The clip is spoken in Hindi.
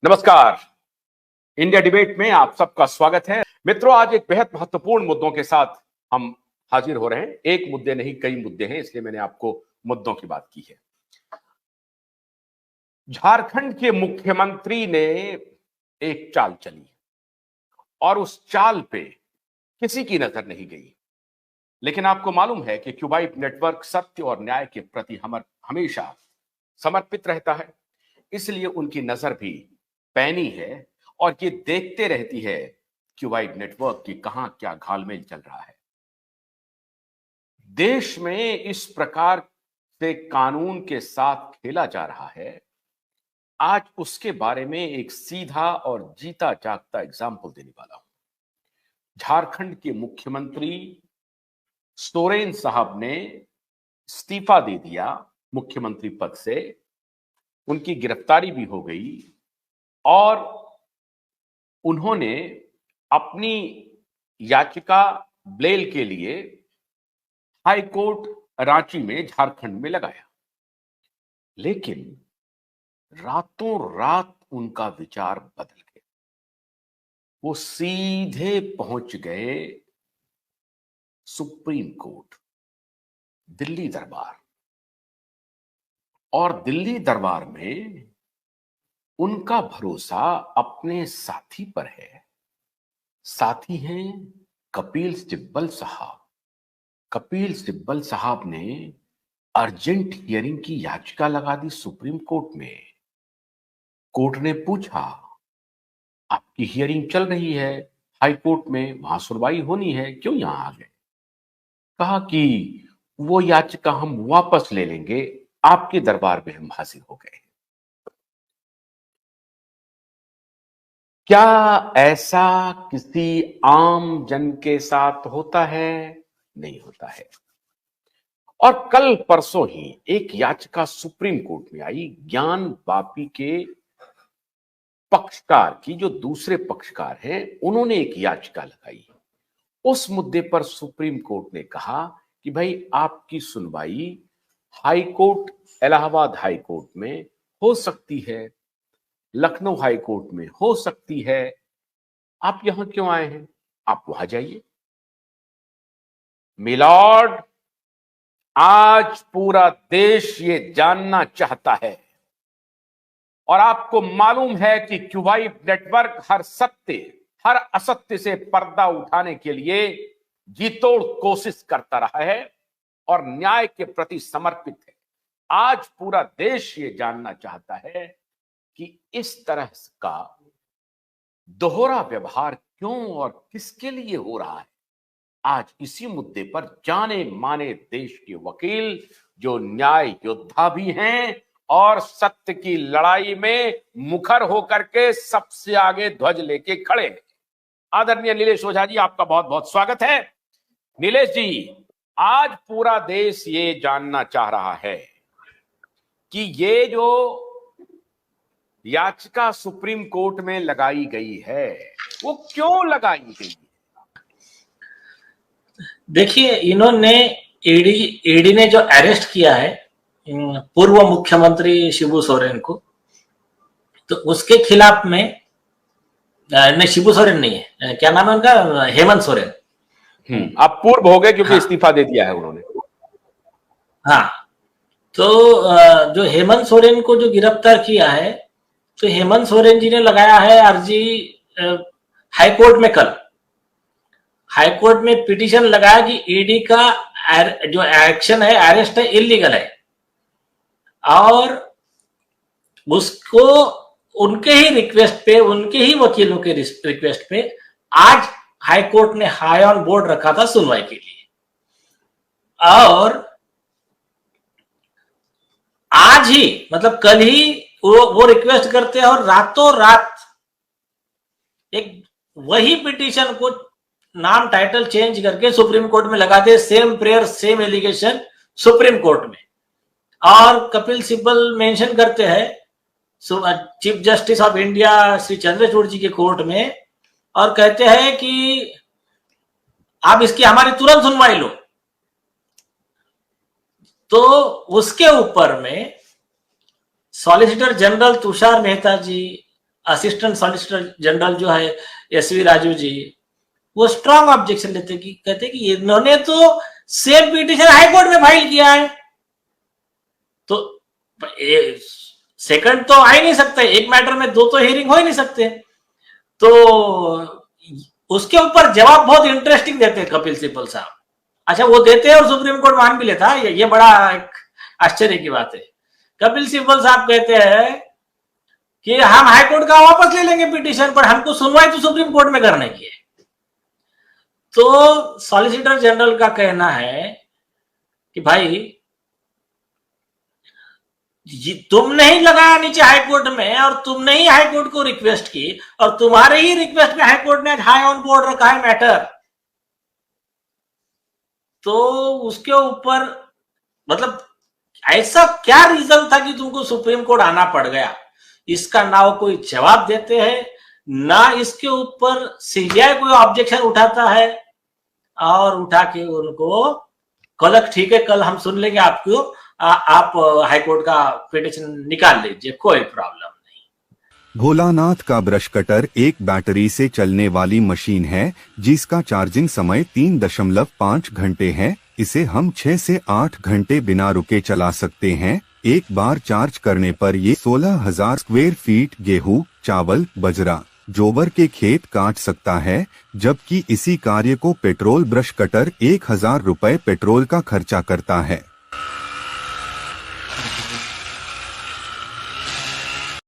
नमस्कार। इंडिया डिबेट में आप सबका स्वागत है। मित्रों, आज एक बेहद महत्वपूर्ण मुद्दों के साथ हम हाजिर हो रहे हैं। एक मुद्दे नहीं, कई मुद्दे हैं, इसलिए मैंने आपको मुद्दों की बात की है। झारखंड के मुख्यमंत्री ने एक चाल चली और उस चाल पे किसी की नजर नहीं गई। लेकिन आपको मालूम है कि क्यूबाइट नेटवर्क सत्य और न्याय के प्रति हमेशा समर्पित रहता है, इसलिए उनकी नजर भी पैनी है और ये देखते रहती है क्यूबाइट नेटवर्क की कहां क्या घालमेल चल रहा है। देश में इस प्रकार से कानून के साथ खेला जा रहा है। आज उसके बारे में एक सीधा और जीता जागता एग्जाम्पल देने वाला हूं। झारखंड के मुख्यमंत्री सोरेन साहब ने इस्तीफा दे दिया मुख्यमंत्री पद से, उनकी गिरफ्तारी भी हो गई और उन्होंने अपनी याचिका बेल के लिए हाई कोर्ट रांची में झारखंड में लगाया। लेकिन रातों रात उनका विचार बदल गया। वो सीधे पहुंच गए सुप्रीम कोर्ट, दिल्ली दरबार। और दिल्ली दरबार में उनका भरोसा अपने साथी पर है। साथी हैं कपिल सिब्बल साहब। कपिल सिब्बल साहब ने अर्जेंट हियरिंग की याचिका लगा दी सुप्रीम कोर्ट में। कोर्ट ने पूछा, आपकी हियरिंग चल रही है हाई कोर्ट में, वहां सुनवाई होनी है, क्यों यहां आ गए? कहा कि वो याचिका हम वापस ले लेंगे, आपके दरबार में हम हाजिर हो गए। क्या ऐसा किसी आम जन के साथ होता है? नहीं होता है। और कल परसों ही एक याचिका सुप्रीम कोर्ट में आई ज्ञान वापी के पक्षकार की। जो दूसरे पक्षकार हैं उन्होंने एक याचिका लगाई। उस मुद्दे पर सुप्रीम कोर्ट ने कहा कि भाई आपकी सुनवाई high court, Allahabad high court में हो सकती है, लखनऊ हाई कोर्ट में हो सकती है, आप यहां क्यों आए हैं? आप वहां जाइए। मिलॉर्ड, आज पूरा देश ये जानना चाहता है और आपको मालूम है कि क्यूबाइट नेटवर्क हर सत्य, हर असत्य से पर्दा उठाने के लिए जीतोड़ कोशिश करता रहा है और न्याय के प्रति समर्पित है। आज पूरा देश ये जानना चाहता है कि इस तरह का दोहरा व्यवहार क्यों और किसके लिए हो रहा है। आज इसी मुद्दे पर जाने माने देश के वकील, जो न्याय योद्धा भी हैं और सत्य की लड़ाई में मुखर होकर के सबसे आगे ध्वज लेके खड़े हैं, आदरणीय नीलेश ओझा जी, आपका बहुत बहुत स्वागत है। नीलेश जी, आज पूरा देश ये जानना चाह रहा है कि ये जो याचिका सुप्रीम कोर्ट में लगाई गई है वो क्यों लगाई गई? देखिए, इन्होंने ईडी ने जो अरेस्ट किया है पूर्व मुख्यमंत्री शिबू सोरेन को, तो उसके खिलाफ में नहीं, शिबू सोरेन नहीं है, क्या नाम है उनका, हेमंत सोरेन। आप पूर्व हो गए क्योंकि इस्तीफा दे दिया है उन्होंने। हाँ, तो जो हेमंत सोरेन को जो गिरफ्तार किया है, तो हेमंत सोरेन जी ने लगाया है अर्जी हाई कोर्ट में। कल हाई कोर्ट में पिटीशन लगाया कि ईडी का जो एक्शन है, अरेस्ट है, इलीगल है। और उसको उनके ही रिक्वेस्ट पे, उनके ही वकीलों के रिक्वेस्ट पे आज हाई कोर्ट ने हाई ऑन बोर्ड रखा था सुनवाई के लिए। और आज ही, मतलब कल ही वो रिक्वेस्ट करते हैं और रातों रात एक वही पिटीशन को नाम टाइटल चेंज करके सुप्रीम कोर्ट में लगाते, same prayer same allegation supreme court में। और कपिल सिब्बल मेंशन करते हैं chief justice of India Shri Chandrachud ji के कोर्ट में, और कहते हैं कि आप इसकी हमारी तुरंत सुनवाई लो। तो उसके ऊपर में सॉलिसिटर जनरल तुषार मेहता जी, असिस्टेंट सॉलिसिटर जनरल जो है एसवी राजू जी, वो स्ट्रांग ऑब्जेक्शन लेते कि कहते कि इन्होंने तो सेम पिटीशन हाईकोर्ट में फाइल किया है, तो सेकंड तो आ ही नहीं सकते, एक मैटर में दो तो हियरिंग हो ही नहीं सकते। तो उसके ऊपर जवाब बहुत इंटरेस्टिंग देते हैं कपिल सिब्बल साहब। अच्छा, वो देते हैं और सुप्रीम कोर्ट मान भी लेता है, ये बड़ा एक आश्चर्य की बात है। कपिल सिब्बल साहब कहते हैं कि हम हाईकोर्ट का वापस ले लेंगे पिटीशन, पर हमको सुनवाई तो सुप्रीम कोर्ट में करने की है। तो सॉलिसिटर जनरल का कहना है कि भाई तुमने ही लगाया नीचे हाईकोर्ट में, और तुमने ही हाईकोर्ट को रिक्वेस्ट की, और तुम्हारे ही रिक्वेस्ट में हाईकोर्ट ने हाई ऑन बोर्ड रखा है मैटर। तो उसके ऊपर मतलब ऐसा क्या रीजन था कि तुमको सुप्रीम कोर्ट आना पड़ गया, इसका ना वो कोई जवाब देते हैं, ना इसके ऊपर सीबीआई कोई ऑब्जेक्शन उठाता है, और उठा के उनको कल ठीक है, कल हम सुन लेंगे आपको, आप हाईकोर्ट का पिटीशन निकाल लीजिए, कोई प्रॉब्लम नहीं। भोलानाथ का ब्रश कटर एक बैटरी से चलने वाली मशीन है जिसका चार्जिंग समय 3.5 घंटे है। इसे हम 6 से 8 घंटे बिना रुके चला सकते हैं। एक बार चार्ज करने पर ये 16,000 स्क्वायर फीट गेहूं, चावल, बजरा, जोबर के खेत काट सकता है, जबकि इसी कार्य को पेट्रोल ब्रश कटर 1,000 रुपए पेट्रोल का खर्चा करता है।